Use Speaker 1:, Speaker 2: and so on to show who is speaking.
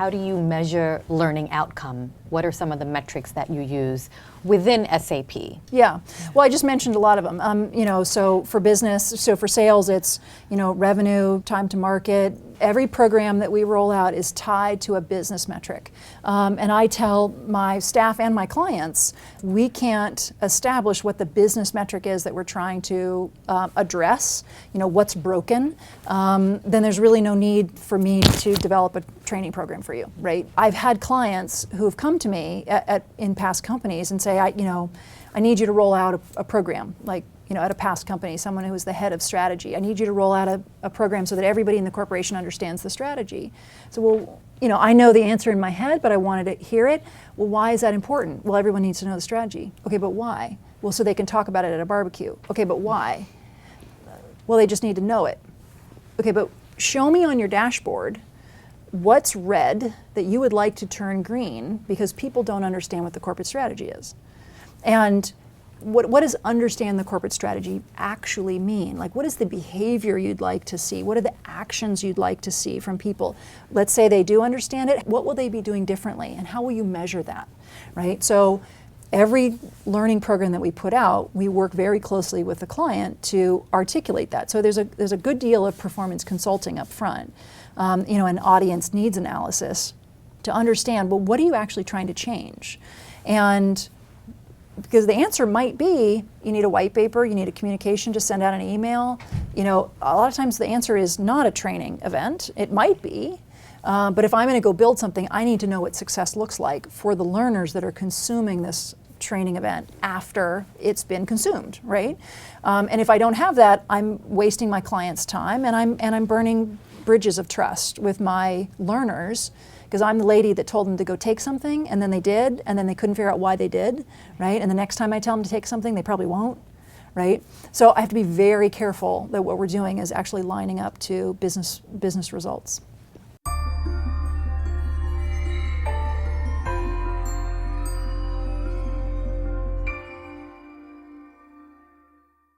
Speaker 1: how do you measure learning outcome? What are some of the metrics that you use within SAP?
Speaker 2: Yeah, well, I just mentioned a lot of them. So for business, so for sales, it's revenue, time to market. Every program that we roll out is tied to a business metric. And I tell my staff and my clients, we can't establish what the business metric is that we're trying to address, what's broken, then there's really no need for me to develop a training program for you, right? I've had clients who have come to me in past companies and say, I need you to roll out a program, like, at a past company, someone who was the head of strategy. I need you to roll out a program so that everybody in the corporation understands the strategy. So, well, I know the answer in my head, but I wanted to hear it. Well, why is that important? Well, everyone needs to know the strategy. Okay, but why? Well, so they can talk about it at a barbecue. Okay, but why? Well, they just need to know it. Okay, but show me on your dashboard what's red that you would like to turn green because people don't understand what the corporate strategy is. And what does understand the corporate strategy actually mean? Like, what is the behavior you'd like to see? What are the actions you'd like to see from people? Let's say they do understand it. What will they be doing differently? And how will you measure that, right? So every learning program that we put out, we work very closely with the client to articulate that. So there's a good deal of performance consulting up front, an audience needs analysis to understand, well, what are you actually trying to change? And because the answer might be, you need a white paper, you need a communication to send out an email. A lot of times the answer is not a training event. It might be, but if I'm going to go build something, I need to know what success looks like for the learners that are consuming this training event after it's been consumed, right? And if I don't have that, I'm wasting my client's time, and I'm burning bridges of trust with my learners, because I'm the lady that told them to go take something, and then they did, and then they couldn't figure out why they did, right? And the next time I tell them to take something, they probably won't, right? So I have to be very careful that what we're doing is actually lining up to business results.